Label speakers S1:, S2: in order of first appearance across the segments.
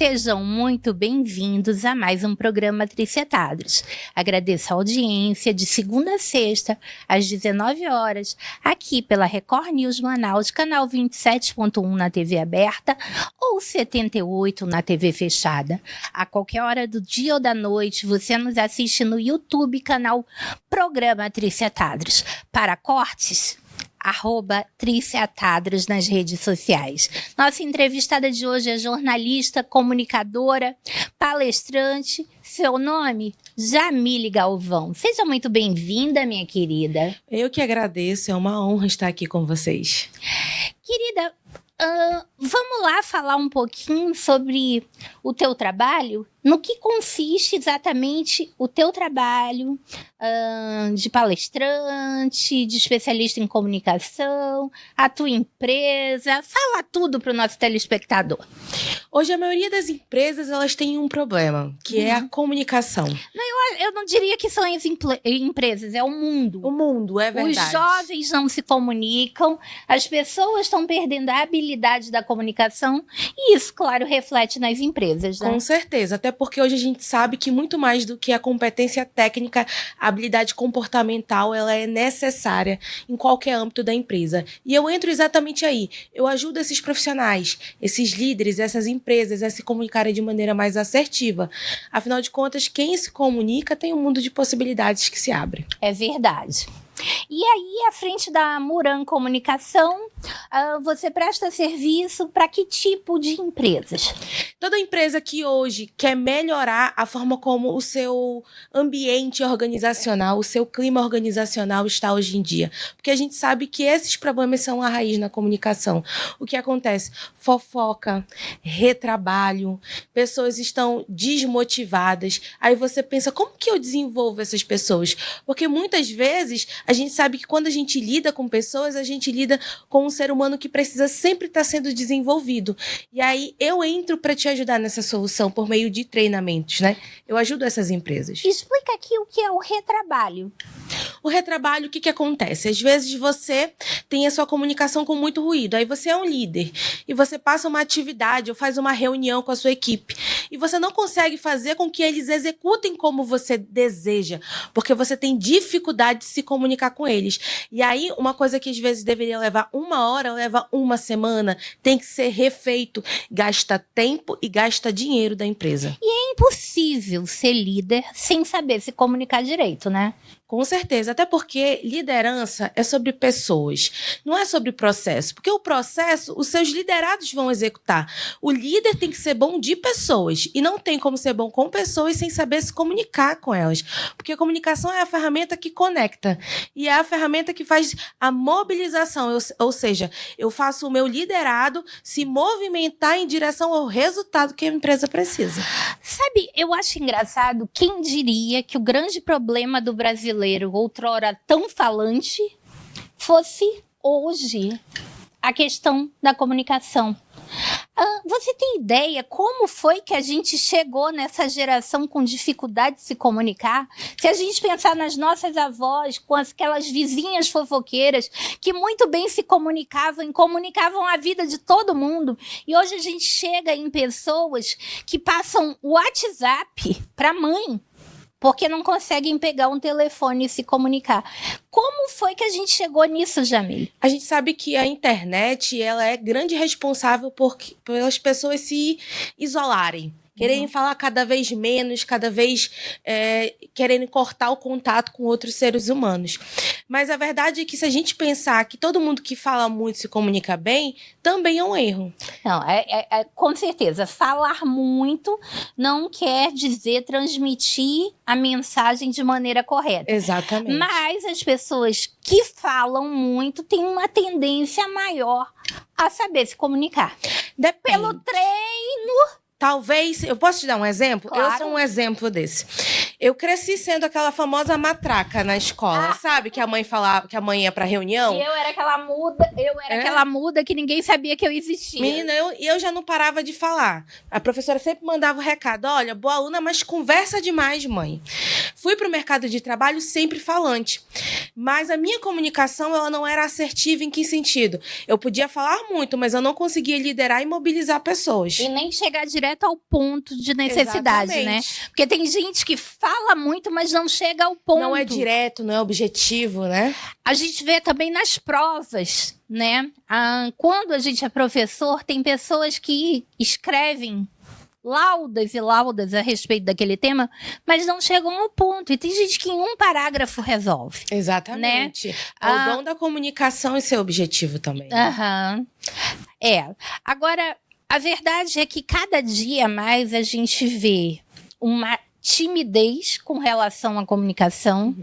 S1: Sejam muito bem-vindos a mais um programa Tricetados. Agradeço a audiência de segunda a sexta, às 19 horas, aqui pela Record News Manaus, canal 27.1 na TV aberta ou 78 na TV fechada. A qualquer hora do dia ou da noite, você nos assiste no YouTube, canal Programa Tricetados. Para cortes, @Tricetados nas redes sociais. Nossa entrevistada de hoje é jornalista, comunicadora, palestrante. Seu nome? Jamile Galvão. Seja muito bem-vinda, minha querida.
S2: Eu que agradeço, é uma honra estar aqui com vocês.
S1: Querida, vamos lá falar um pouquinho sobre o teu trabalho? No que consiste exatamente o teu trabalho de palestrante, de especialista em comunicação, a tua empresa? Fala tudo para o nosso telespectador.
S2: Hoje, a maioria das empresas, elas têm um problema, que é a comunicação.
S1: Eu não diria que são as empresas, é o mundo.
S2: O mundo, é verdade.
S1: Os jovens não se comunicam, as pessoas estão perdendo a habilidade da comunicação e isso, claro, reflete nas empresas, né?
S2: Com certeza, até porque hoje a gente sabe que muito mais do que a competência técnica, a habilidade comportamental, ela é necessária em qualquer âmbito da empresa. E eu entro exatamente aí. Eu ajudo esses profissionais, esses líderes, essas empresas a se comunicarem de maneira mais assertiva. Afinal de contas, quem se comunica tem um mundo de possibilidades que se abre.
S1: É verdade. E aí, à frente da Muran Comunicação, você presta serviço para que tipo de empresas?
S2: Toda empresa que hoje quer melhorar a forma como o seu ambiente organizacional, o seu clima organizacional está hoje em dia. Porque a gente sabe que esses problemas são a raiz na comunicação. O que acontece? Fofoca, retrabalho, pessoas estão desmotivadas. Aí você pensa, como que eu desenvolvo essas pessoas? Porque muitas vezes a gente sabe que quando a gente lida com pessoas, a gente lida com um ser humano que precisa sempre estar sendo desenvolvido. E aí eu entro para te ajudar nessa solução por meio de treinamentos, né? Eu ajudo essas empresas.
S1: Explica aqui o que é o retrabalho.
S2: O retrabalho, o que acontece? Às vezes você tem a sua comunicação com muito ruído, aí você é um líder e você passa uma atividade ou faz uma reunião com a sua equipe e você não consegue fazer com que eles executem como você deseja, porque você tem dificuldade de se comunicar com eles. E aí, uma coisa que às vezes deveria levar 1 hora, leva 1 semana, tem que ser refeito. Gasta tempo e gasta dinheiro da empresa.
S1: E é impossível ser líder sem saber se comunicar direito, né?
S2: Com certeza, até porque liderança é sobre pessoas, não é sobre processo. Porque o processo, os seus liderados vão executar. O líder tem que ser bom de pessoas e não tem como ser bom com pessoas sem saber se comunicar com elas. Porque a comunicação é a ferramenta que conecta e é a ferramenta que faz a mobilização. Ou seja, eu faço o meu liderado se movimentar em direção ao resultado que a empresa precisa.
S1: Sabe, eu acho engraçado, quem diria que o grande problema do brasileiro, outrora tão falante, fosse hoje a questão da comunicação. Você tem ideia como foi que a gente chegou nessa geração com dificuldade de se comunicar? Se a gente pensar nas nossas avós, com aquelas vizinhas fofoqueiras que muito bem se comunicavam e comunicavam a vida de todo mundo. E hoje a gente chega em pessoas que passam o WhatsApp para a mãe, porque não conseguem pegar um telefone e se comunicar. Como foi que a gente chegou nisso, Jamile?
S2: A gente sabe que a internet, ela é grande responsável pelas pessoas se isolarem. Quererem falar cada vez menos, cada vez querendo cortar o contato com outros seres humanos. Mas a verdade é que se a gente pensar que todo mundo que fala muito se comunica bem, também é um erro.
S1: Não, com certeza. Falar muito não quer dizer transmitir a mensagem de maneira correta.
S2: Exatamente.
S1: Mas as pessoas que falam muito têm uma tendência maior a saber se comunicar.
S2: Depende.
S1: Pelo treino.
S2: Talvez, eu posso te dar um exemplo?
S1: Claro.
S2: Eu sou um exemplo desse. Eu cresci sendo aquela famosa matraca na escola, sabe? Que a mãe falava, que a mãe ia pra reunião.
S1: E eu era aquela muda que ninguém sabia que eu existia.
S2: Menina, eu já não parava de falar. A professora sempre mandava o recado, olha, boa aluna, mas conversa demais, mãe. Fui pro mercado de trabalho sempre falante. Mas a minha comunicação, ela não era assertiva em que sentido? Eu podia falar muito, mas eu não conseguia liderar e mobilizar pessoas.
S1: E nem chegar direto ao ponto de necessidade,
S2: Exatamente.
S1: né? Porque tem gente que fala muito, mas não chega ao ponto.
S2: Não é direto, não é objetivo, né?
S1: A gente vê também nas provas, né? Quando a gente é professor, tem pessoas que escrevem laudas e laudas a respeito daquele tema, mas não chegam ao ponto. E tem gente que em um parágrafo resolve.
S2: Exatamente.
S1: Né?
S2: O dom da comunicação e seu objetivo também. Né?
S1: Aham. Agora, a verdade é que cada dia mais a gente vê uma timidez com relação à comunicação.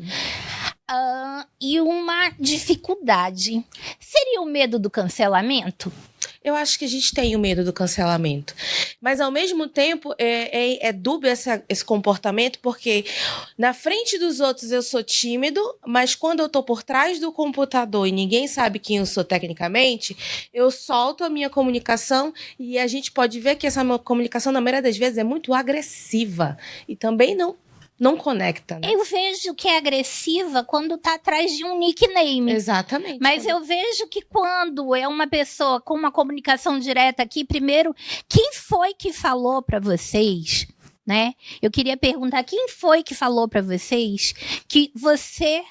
S1: E uma dificuldade. Seria o medo do cancelamento?
S2: Eu acho que a gente tem o medo do cancelamento. Mas, ao mesmo tempo, é dúbio esse comportamento, porque na frente dos outros eu sou tímido, mas quando eu tô por trás do computador e ninguém sabe quem eu sou tecnicamente, eu solto a minha comunicação e a gente pode ver que essa comunicação, na maioria das vezes, é muito agressiva. E também não conecta, né?
S1: Eu vejo que é agressiva quando tá atrás de um nickname.
S2: Exatamente.
S1: Mas eu vejo que quando é uma pessoa com uma comunicação direta aqui, primeiro, quem foi que falou para vocês, né? Eu queria perguntar, quem foi que falou para vocês que você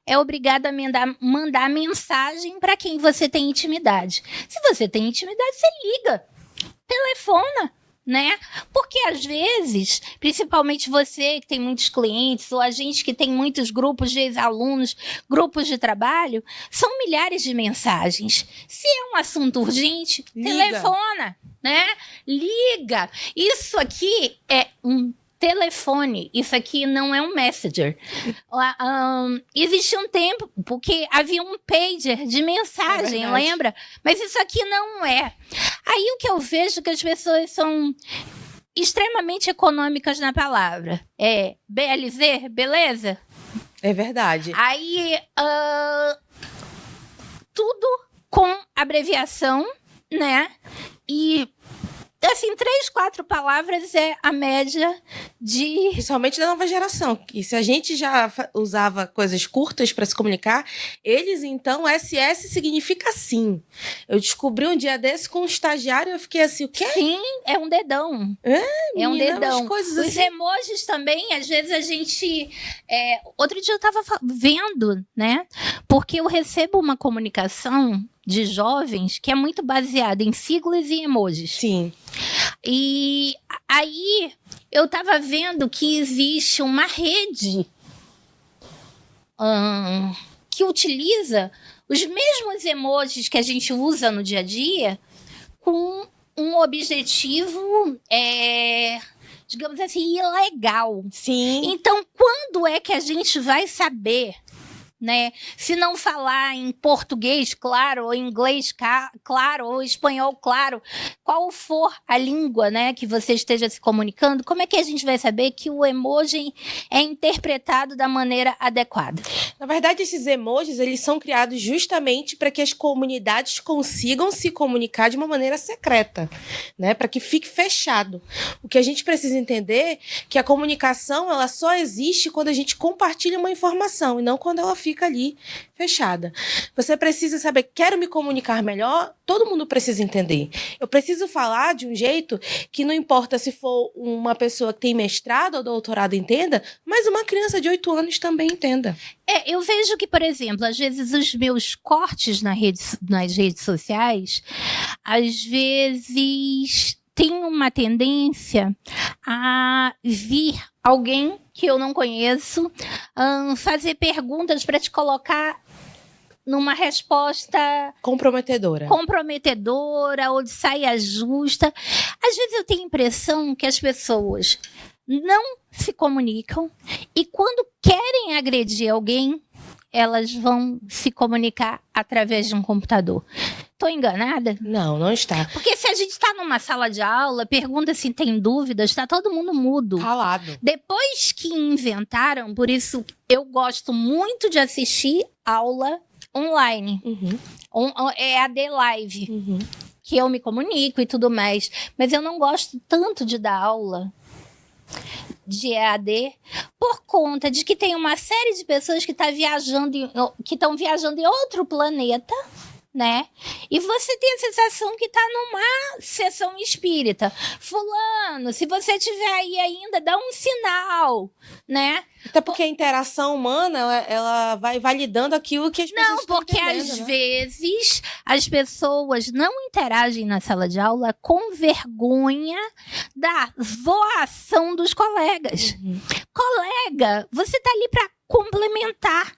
S1: é obrigado a mandar mensagem para quem você tem intimidade? Se você tem intimidade, você liga, telefona. Né? Porque às vezes, principalmente você que tem muitos clientes, ou a gente que tem muitos grupos de ex-alunos, grupos de trabalho, são milhares de mensagens. Se é um assunto urgente, telefona, né? Liga. Isso aqui é um telefone, isso aqui não é um messenger. Existia um tempo, porque havia um pager de mensagem, lembra? Mas isso aqui não é. Aí o que eu vejo é que as pessoas são extremamente econômicas na palavra. BLZ, beleza?
S2: É verdade.
S1: Aí, tudo com abreviação, né? E assim, 3, 4 palavras é a média de...
S2: Principalmente da nova geração, que se a gente já usava coisas curtas para se comunicar, eles, então, SS significa sim. Eu descobri um dia desse com um estagiário e eu fiquei assim, o quê?
S1: Sim, é um dedão. É um dedão. Os
S2: assim.
S1: emojis também, às vezes a gente... Outro dia eu tava vendo, né? Porque eu recebo uma comunicação de jovens que é muito baseada em siglas e emojis.
S2: Sim.
S1: E aí eu tava vendo que existe uma rede que utiliza os mesmos emojis que a gente usa no dia a dia com um objetivo, digamos assim, ilegal.
S2: Sim.
S1: Então, quando é que a gente vai saber, né? Se não falar em português, claro, ou inglês, claro, ou espanhol, claro, qual for a língua, né, que você esteja se comunicando, como é que a gente vai saber que o emoji é interpretado da maneira adequada?
S2: Na verdade, esses emojis, eles são criados justamente para que as comunidades consigam se comunicar de uma maneira secreta, né, para que fique fechado. O que a gente precisa entender é que a comunicação, ela só existe quando a gente compartilha uma informação e não quando ela fica ali fechada. Você precisa saber, quero me comunicar melhor, todo mundo precisa entender. Eu preciso falar de um jeito que não importa se for uma pessoa que tem mestrado ou doutorado entenda, mas uma criança de 8 anos também entenda.
S1: Eu vejo que, por exemplo, às vezes os meus cortes nas redes sociais, às vezes tem uma tendência a vir alguém que eu não conheço fazer perguntas para te colocar numa resposta
S2: comprometedora
S1: ou de saia justa. Às vezes eu tenho a impressão que as pessoas não se comunicam e quando querem agredir alguém, elas vão se comunicar através de um computador. Estou enganada?
S2: Não está.
S1: Porque se a gente está numa sala de aula, pergunta se tem dúvidas, está todo mundo mudo.
S2: Calado.
S1: Depois que inventaram, por isso eu gosto muito de assistir aula online. EAD Live. Que eu me comunico e tudo mais. Mas eu não gosto tanto de dar aula de EAD, por conta de que tem uma série de pessoas que estão viajando em outro planeta, né? E você tem a sensação que tá numa sessão espírita. Fulano, se você estiver aí ainda, dá um sinal, né?
S2: Até porque a interação humana, ela vai validando aquilo que as pessoas
S1: Não,
S2: estão
S1: porque
S2: entendendo,
S1: às
S2: né?
S1: vezes as pessoas não interagem na sala de aula com vergonha da zoação dos colegas. Colega, você tá ali para complementar.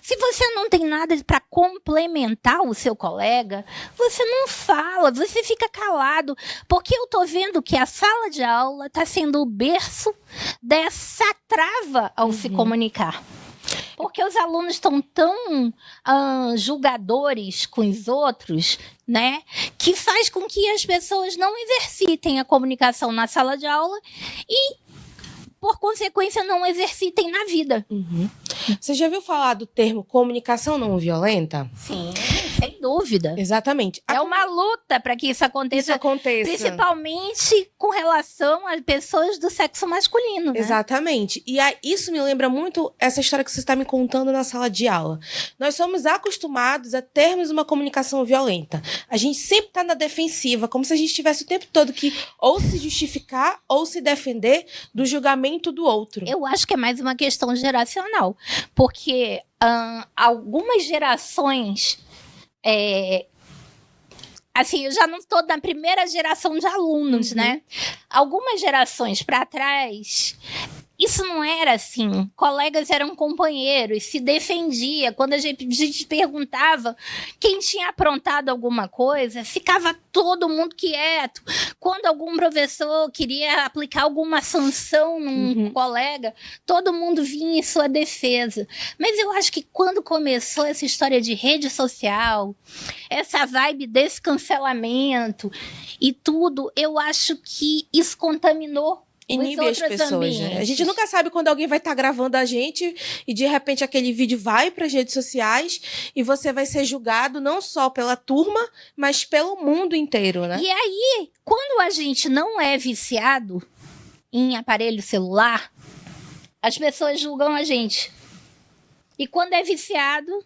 S1: Se você não tem nada para complementar o seu colega, você não fala, você fica calado, porque eu tô vendo que a sala de aula está sendo o berço dessa trava ao se comunicar. Porque os alunos estão tão julgadores com os outros, né? Que faz com que as pessoas não exercitem a comunicação na sala de aula e, por consequência, não exercitem na vida.
S2: Você já ouviu falar do termo comunicação não violenta?
S1: Sim, sem dúvida.
S2: Exatamente.
S1: É uma luta para que isso aconteça, principalmente com relação a pessoas do sexo masculino, né?
S2: Exatamente. E aí, isso me lembra muito essa história que você está me contando na sala de aula. Nós somos acostumados a termos uma comunicação violenta. A gente sempre está na defensiva, como se a gente tivesse o tempo todo que ou se justificar ou se defender do julgamento do outro.
S1: Eu acho que é mais uma questão geracional, porque algumas gerações... assim, eu já não estou na primeira geração de alunos, né? Algumas gerações para trás, isso não era assim. Colegas eram companheiros, se defendia. Quando a gente perguntava quem tinha aprontado alguma coisa, ficava todo mundo quieto. Quando algum professor queria aplicar alguma sanção num colega, todo mundo vinha em sua defesa. Mas eu acho que quando começou essa história de rede social, essa vibe desse cancelamento e tudo, eu acho que isso contaminou
S2: inibe as pessoas, né? A gente nunca sabe quando alguém vai estar gravando a gente e de repente aquele vídeo vai para as redes sociais e você vai ser julgado não só pela turma, mas pelo mundo inteiro, né?
S1: E aí, quando a gente não é viciado em aparelho celular, as pessoas julgam a gente. E quando é viciado,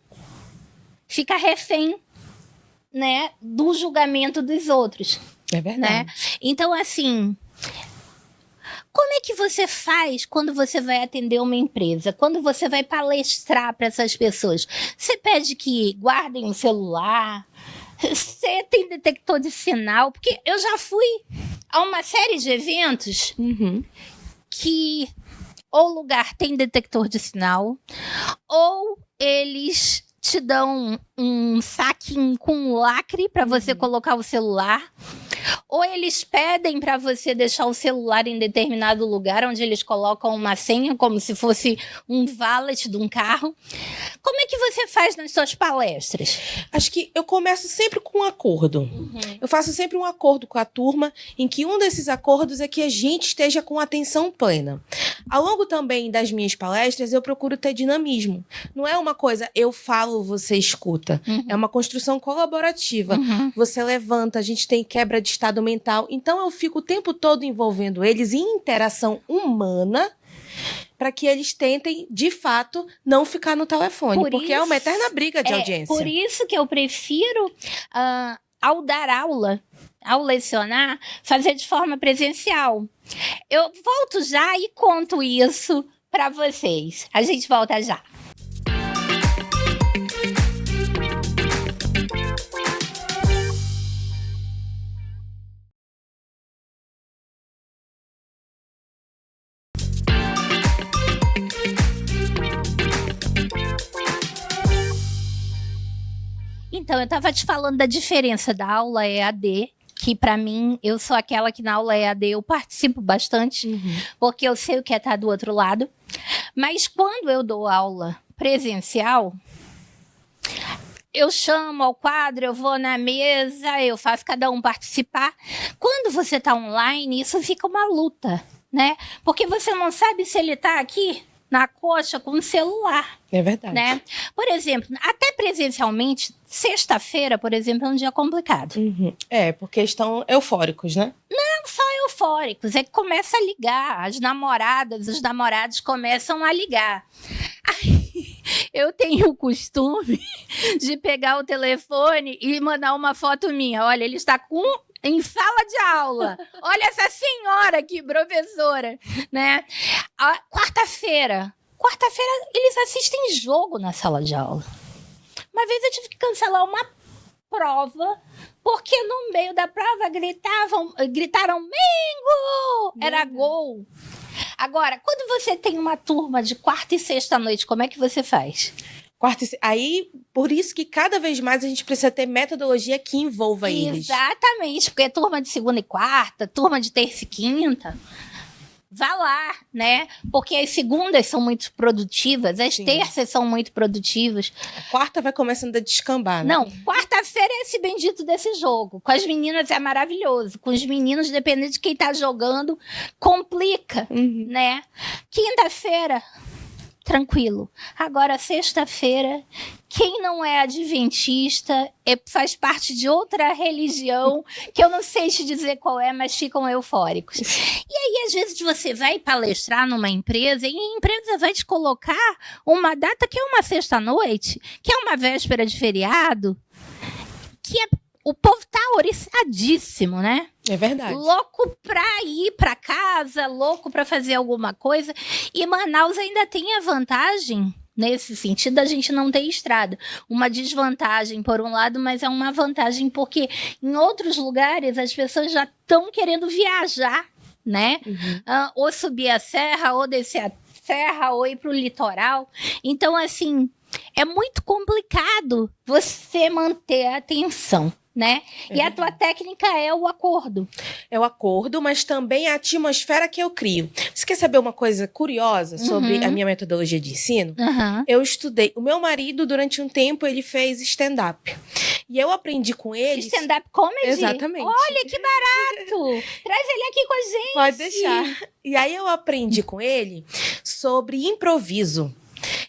S1: fica refém, né, do julgamento dos outros.
S2: É verdade.
S1: Né? Então, assim... Como é que você faz quando você vai atender uma empresa? Quando você vai palestrar para essas pessoas? Você pede que guardem o celular? Você tem detector de sinal? Porque eu já fui a uma série de eventos que ou o lugar tem detector de sinal, ou eles te dão um saquinho com lacre para você colocar o celular, ou eles pedem para você deixar o celular em determinado lugar, onde eles colocam uma senha, como se fosse um valet de um carro. Como é que você faz nas suas palestras?
S2: Acho que eu começo sempre com um acordo. Eu faço sempre um acordo com a turma, em que um desses acordos é que a gente esteja com atenção plena. Ao longo também das minhas palestras, eu procuro ter dinamismo. Não é uma coisa, eu falo, você escuta. É uma construção colaborativa. Você levanta, a gente tem quebra de estado mental. Então, eu fico o tempo todo envolvendo eles em interação humana para que eles tentem, de fato, não ficar no telefone. Porque é uma eterna briga de audiência.
S1: Por isso que eu prefiro, ao dar aula, ao lecionar, fazer de forma presencial. Eu volto já e conto isso para vocês. A gente volta já. Então, eu estava te falando da diferença da aula EAD, que para mim, eu sou aquela que na aula EAD eu participo bastante, porque eu sei o que é estar do outro lado. Mas quando eu dou aula presencial, eu chamo ao quadro, eu vou na mesa, eu faço cada um participar. Quando você está online, isso fica uma luta, né? Porque você não sabe se ele está aqui na coxa com o celular.
S2: É verdade.
S1: Né? Por exemplo, até presencialmente, sexta-feira, por exemplo, é um dia complicado.
S2: É, porque estão eufóricos, né?
S1: não só eufóricos, é que começa a ligar. As namoradas, os namorados começam a ligar. Aí, eu tenho o costume de pegar o telefone e mandar uma foto minha. Olha, ele está em sala de aula. Olha essa senhora aqui, professora, né? Quarta-feira, eles assistem jogo na sala de aula. Uma vez eu tive que cancelar uma prova, porque no meio da prova gritaram Mengo! Era gol. Agora, quando você tem uma turma de quarta e sexta à noite, como é que você faz?
S2: Aí, por isso que cada vez mais a gente precisa ter metodologia que envolva eles.
S1: Exatamente, porque é turma de segunda e quarta, turma de terça e quinta. Vá lá, né? Porque as segundas são muito produtivas, as terças são muito produtivas.
S2: A quarta vai começando a descambar, né?
S1: Não, quarta-feira é esse bendito desse jogo. Com as meninas é maravilhoso. Com os meninos, dependendo de quem tá jogando, complica, né? Quinta-feira, tranquilo. Agora, sexta-feira, quem não é adventista faz parte de outra religião, que eu não sei te dizer qual é, mas ficam eufóricos. E aí, às vezes, você vai palestrar numa empresa e a empresa vai te colocar uma data que é uma sexta-noite, que é uma véspera de feriado, que o povo tá oriçadíssimo, né?
S2: É verdade.
S1: Louco pra ir pra casa, louco pra fazer alguma coisa. E Manaus ainda tem a vantagem, nesse sentido, da gente não ter estrada. Uma desvantagem, por um lado, mas é uma vantagem porque em outros lugares as pessoas já estão querendo viajar, né? Ou subir a serra, ou descer a serra, ou ir pro litoral. Então, assim, é muito complicado você manter a atenção, né? E a tua técnica é o acordo.
S2: É o acordo, mas também a atmosfera que eu crio. Você quer saber uma coisa curiosa sobre a minha metodologia de ensino? Eu estudei. O meu marido, durante um tempo, ele fez stand-up. E eu aprendi com ele...
S1: Stand-up comedy?
S2: Exatamente.
S1: Olha, que barato! Traz ele aqui com a gente.
S2: Pode deixar. E aí eu aprendi com ele sobre improviso.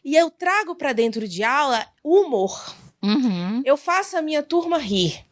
S2: E eu trago para dentro de aula o humor. Eu faço a minha turma rir.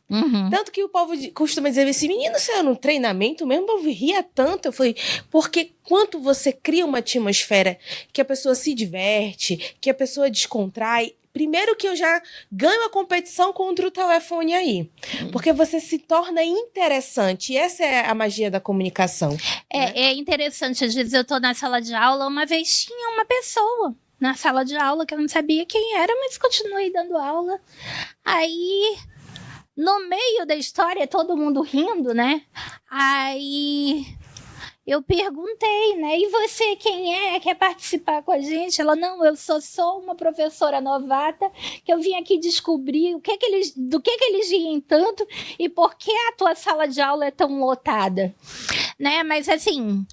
S2: Tanto que o povo costuma dizer assim, menino, você é no treinamento mesmo, o povo ria tanto. Eu falei, porque quando você cria uma atmosfera que a pessoa se diverte, que a pessoa descontrai, primeiro que eu já ganho a competição contra o telefone aí. Porque você se torna interessante. E essa é a magia da comunicação.
S1: É interessante, às vezes eu tô na sala de aula, uma vez tinha uma pessoa na sala de aula que eu não sabia quem era, mas continuei dando aula. Aí, no meio da história, todo mundo rindo, né? Aí eu perguntei, né? E você, quem é? Quer participar com a gente? Ela, não, eu sou uma professora novata, que eu vim aqui descobrir do que eles riem tanto e por que a tua sala de aula é tão lotada, né? Mas assim,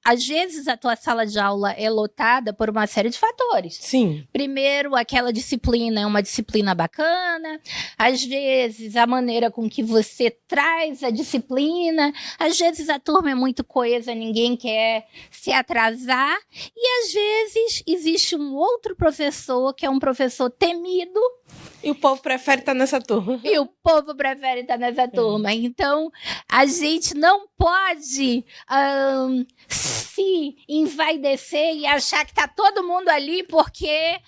S1: às vezes a tua sala de aula é lotada por uma série de fatores.
S2: Sim.
S1: Primeiro, aquela disciplina é uma disciplina bacana. Às vezes, a maneira com que você traz a disciplina. Às vezes, a turma é muito coesa, ninguém quer se atrasar. E, às vezes, existe um outro professor, que é um professor temido.
S2: E o povo prefere estar nessa turma.
S1: Então, a gente não pode se envaidecer e achar que tá todo mundo ali porque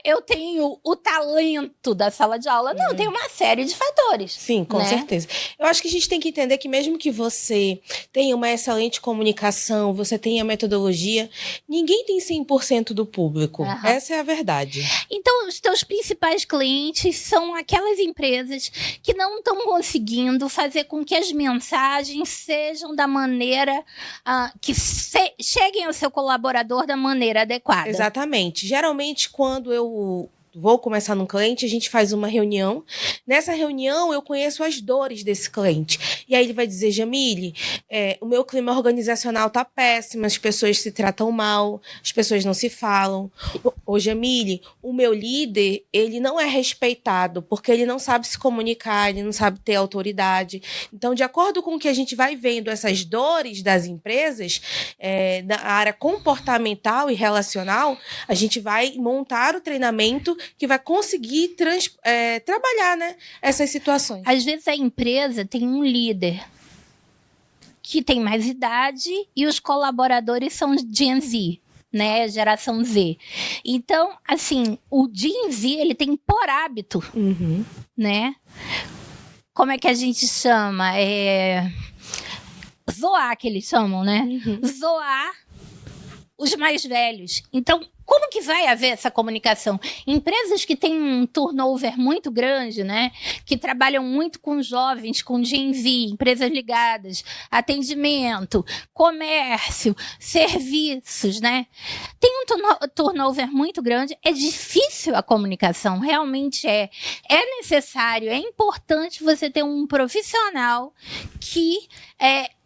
S1: eu tenho o talento da sala de aula. Não, tem uma série de fatores.
S2: Sim, com certeza. Eu acho que a gente tem que entender que mesmo que você tenha uma excelente comunicação, você tenha metodologia, ninguém tem 100% do público. Essa é a verdade.
S1: Então, os teus principais clientes são aquelas empresas que não estão conseguindo fazer com que as mensagens sejam da maneira que cheguem ao seu colaborador da maneira adequada.
S2: Exatamente. Geralmente, quando eu vou começar num cliente, a gente faz uma reunião. Nessa reunião, eu conheço as dores desse cliente. E aí ele vai dizer, Jamile, o meu clima organizacional tá péssimo, as pessoas se tratam mal, as pessoas não se falam. Ô, Jamile, o meu líder, ele não é respeitado, porque ele não sabe se comunicar, ele não sabe ter autoridade. Então, de acordo com o que a gente vai vendo essas dores das empresas, na área comportamental e relacional, a gente vai montar o treinamento que vai conseguir trabalhar, né, essas situações.
S1: Às vezes a empresa tem um líder que têm mais idade e os colaboradores são Gen Z, né, geração Z. Então, assim, o Gen Z, ele tem por hábito, né? Como é que a gente chama? Zoar, que eles chamam, né? Zoar os mais velhos. Então, como que vai haver essa comunicação? Empresas que têm um turnover muito grande, né? Que trabalham muito com jovens, com Gen Z, empresas ligadas, atendimento, comércio, serviços, né? Tem um turnover muito grande, é difícil a comunicação, realmente é. É necessário, é importante você ter um profissional que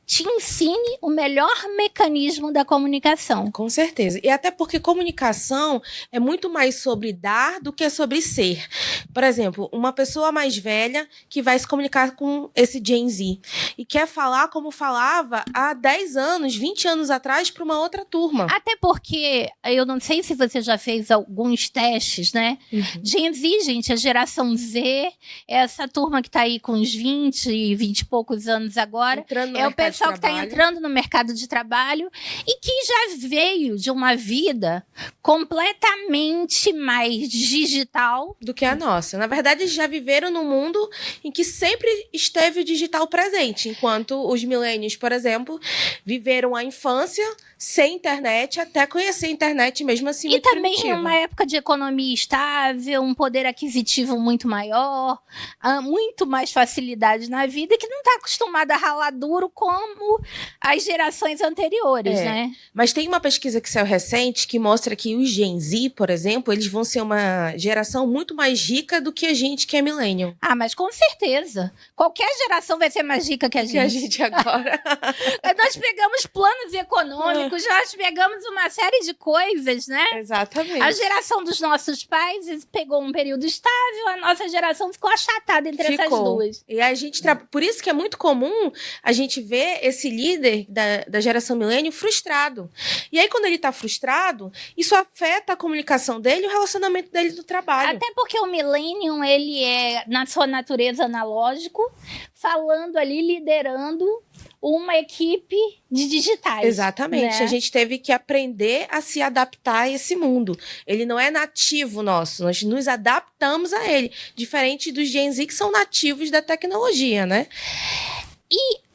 S1: te ensine o melhor mecanismo da comunicação.
S2: Com certeza. E até porque comunicação é muito mais sobre dar do que sobre ser. Por exemplo, uma pessoa mais velha que vai se comunicar com esse Gen Z e quer falar como falava há 10 anos, 20 anos atrás para uma outra turma.
S1: Até porque, eu não sei se você já fez alguns testes, né? Gen Z, gente, a geração Z, é essa turma que está aí com uns 20, 20 e poucos anos agora. É o pessoal que está entrando no mercado de trabalho e que já veio de uma vida completamente mais digital
S2: do que a nossa. Na verdade, eles já viveram num mundo em que sempre esteve o digital presente, enquanto os millennials, por exemplo, viveram a infância sem internet, até conhecer a internet mesmo assim.
S1: E também em uma época de economia estável, um poder aquisitivo muito maior, muito mais facilidade na vida, que não está acostumada a ralar duro como as gerações anteriores, né?
S2: Mas tem uma pesquisa que saiu recente que mostra que os Gen Z, por exemplo, eles vão ser uma geração muito mais rica do que a gente que é millennial.
S1: Ah, mas com certeza. Qualquer geração vai ser mais rica que a gente.
S2: Que a gente agora.
S1: Nós pegamos planos econômicos, nós pegamos uma série de coisas, né?
S2: Exatamente.
S1: A geração dos nossos pais pegou um período estável, a nossa geração ficou achatada entre essas duas.
S2: E a gente por isso que é muito comum a gente ver esse líder da geração milênio frustrado. E aí, quando ele tá frustrado, isso afeta a comunicação dele e o relacionamento dele do trabalho.
S1: Até porque o millennium, ele é, na sua natureza, analógico, falando ali, liderando uma equipe de digitais.
S2: Exatamente.
S1: Né?
S2: A gente teve que aprender a se adaptar a esse mundo. Ele não é nativo nosso, nós nos adaptamos a ele. Diferente dos Gen Z, que são nativos da tecnologia, né?
S1: E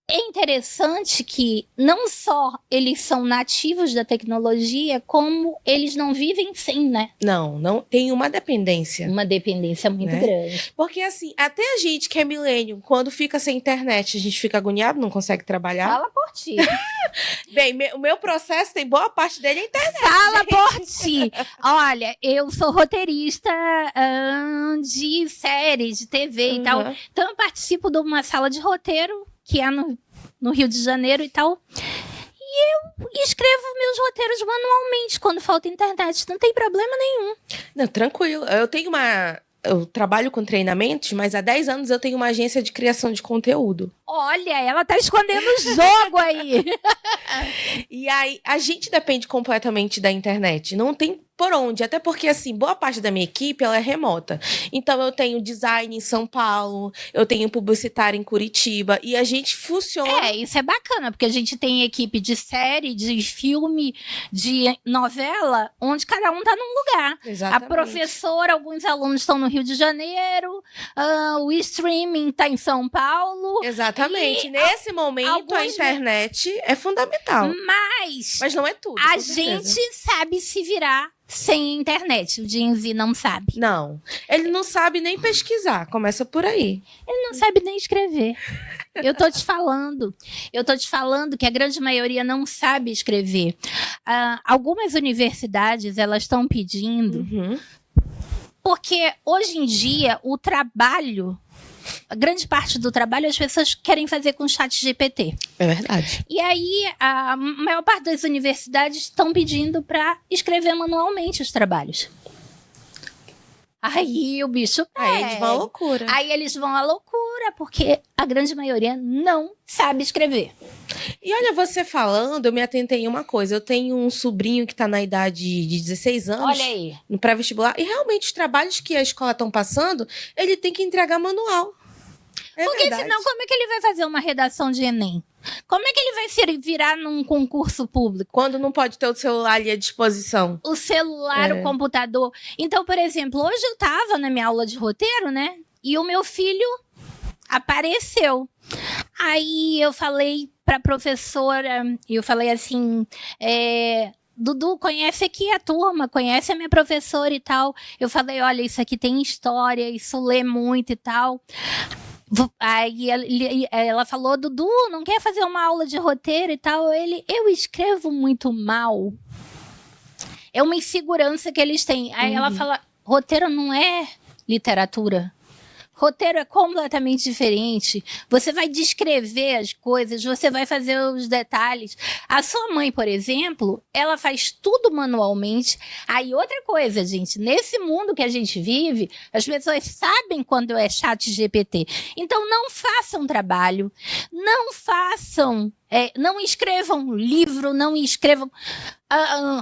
S1: é interessante que não só eles são nativos da tecnologia, como eles não vivem sem, né?
S2: Não tem uma dependência.
S1: Uma dependência muito grande.
S2: Porque assim, até a gente que é milênio, quando fica sem internet, a gente fica agoniado, não consegue trabalhar.
S1: Fala por ti.
S2: Bem, o meu processo tem boa parte dele é internet.
S1: Fala por ti. Olha, eu sou roteirista de séries, de TV e tal. Então eu participo de uma sala de roteiro que é no Rio de Janeiro e tal. E eu escrevo meus roteiros manualmente quando falta internet. Não tem problema nenhum.
S2: Não, tranquilo. Eu trabalho com treinamentos, mas há 10 anos eu tenho uma agência de criação de conteúdo.
S1: Olha, ela tá escondendo o jogo aí.
S2: E aí, a gente depende completamente da internet. Não tem por onde. Até porque, assim, boa parte da minha equipe, ela é remota. Então, eu tenho design em São Paulo, eu tenho publicitário em Curitiba, e a gente funciona...
S1: Isso é bacana, porque a gente tem equipe de série, de filme, de novela, onde cada um tá num lugar.
S2: Exatamente.
S1: A professora, alguns alunos estão no Rio de Janeiro, o streaming tá em São Paulo.
S2: Exatamente. Nesse momento, a internet é fundamental. Mas não é tudo.
S1: A gente sabe se virar sem internet. O Gen Z não sabe.
S2: Não. Ele não sabe nem pesquisar. Começa por aí.
S1: Ele não sabe nem escrever. Eu tô te falando. Que a grande maioria não sabe escrever. Algumas universidades, elas estão pedindo... Porque, hoje em dia, o trabalho... A grande parte do trabalho as pessoas querem fazer com o chat GPT.
S2: É verdade.
S1: E aí, a maior parte das universidades estão pedindo para escrever manualmente os trabalhos. Aí o bicho pega.
S2: Aí eles vão à loucura.
S1: Aí eles vão à loucura, porque a grande maioria não sabe escrever.
S2: E olha, você falando, eu me atentei em uma coisa. Eu tenho um sobrinho que está na idade de 16 anos.
S1: Olha aí.
S2: No pré-vestibular. E realmente, os trabalhos que a escola estão passando, ele tem que entregar manual.
S1: Porque
S2: verdade.
S1: senão, como é que ele vai fazer uma redação de Enem? Como é que ele vai se virar num concurso público?
S2: Quando não pode ter o celular ali à disposição.
S1: O celular, o computador. Então, por exemplo, hoje eu tava na minha aula de roteiro, né? E o meu filho apareceu. Aí eu falei pra professora, eu falei assim, Dudu, conhece aqui a turma, conhece a minha professora e tal. Eu falei, olha, isso aqui tem história, isso lê muito e tal. Aí ela falou, Dudu, não quer fazer uma aula de roteiro e tal? Eu escrevo muito mal. É uma insegurança que eles têm. Aí ela fala, roteiro não é literatura. Roteiro é completamente diferente. Você vai descrever as coisas, você vai fazer os detalhes. A sua mãe, por exemplo, ela faz tudo manualmente. Aí outra coisa, gente, nesse mundo que a gente vive, as pessoas sabem quando é chat GPT. Então não façam trabalho, não façam, não escrevam livro, não escrevam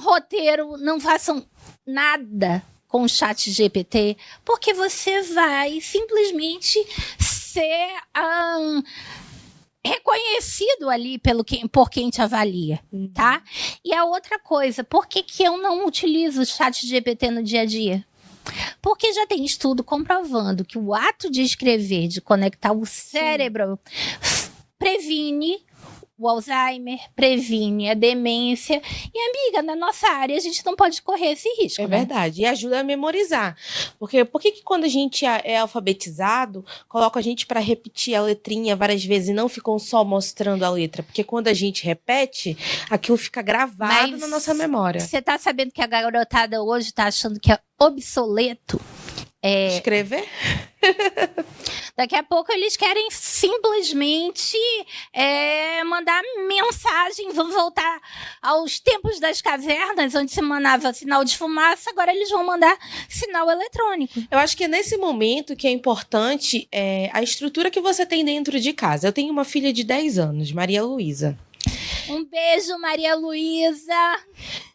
S1: roteiro, não façam nada com o chat GPT, porque você vai simplesmente ser reconhecido ali por quem te avalia, tá? E a outra coisa, por que eu não utilizo o chat GPT no dia a dia? Porque já tem estudo comprovando que o ato de escrever, de conectar o cérebro, previne o Alzheimer, previne a demência. E, amiga, na nossa área a gente não pode correr esse risco,
S2: É
S1: né?
S2: verdade. E ajuda a memorizar. Porque por que quando a gente é alfabetizado, coloca a gente para repetir a letrinha várias vezes e não ficam só mostrando a letra? Porque quando a gente repete, aquilo fica gravado
S1: Mas
S2: na nossa memória.
S1: Você tá sabendo que a garotada hoje tá achando que é obsoleto?
S2: Escrever?
S1: Daqui a pouco eles querem simplesmente mandar mensagem, vão voltar aos tempos das cavernas, onde se mandava sinal de fumaça, agora eles vão mandar sinal eletrônico.
S2: Eu acho que é nesse momento que é importante a estrutura que você tem dentro de casa. Eu tenho uma filha de 10 anos, Maria Luísa.
S1: Um beijo, Maria Luísa.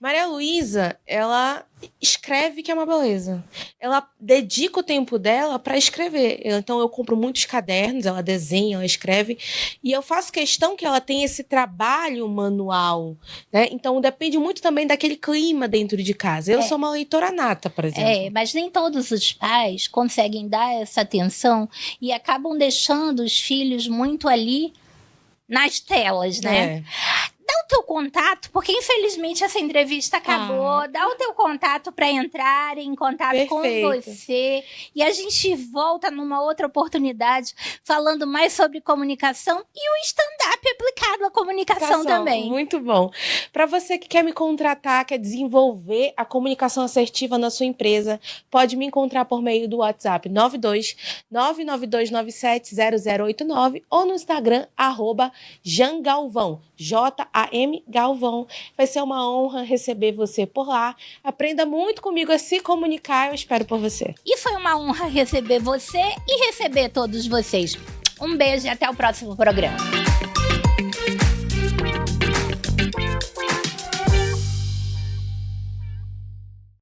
S2: Maria Luísa, ela escreve que é uma beleza. Ela dedica o tempo dela para escrever. Então eu compro muitos cadernos, ela desenha, ela escreve, e eu faço questão que ela tenha esse trabalho manual, né? Então depende muito também daquele clima dentro de casa. Eu sou uma leitora nata, por exemplo.
S1: Mas nem todos os pais conseguem dar essa atenção e acabam deixando os filhos muito ali nas telas, né? Dá o teu contato, porque infelizmente essa entrevista acabou. Dá o teu contato para entrar em contato com você. E a gente volta numa outra oportunidade falando mais sobre comunicação e o stand-up aplicado à comunicação também.
S2: Muito bom. Para você que quer me contratar, quer desenvolver a comunicação assertiva na sua empresa, pode me encontrar por meio do WhatsApp 92992970089 ou no Instagram @jangalvão. J-A-M Galvão. Vai ser uma honra receber você por lá. Aprenda muito comigo a se comunicar. Eu espero por você.
S1: E foi uma honra receber você e receber todos vocês. Um beijo e até o próximo programa.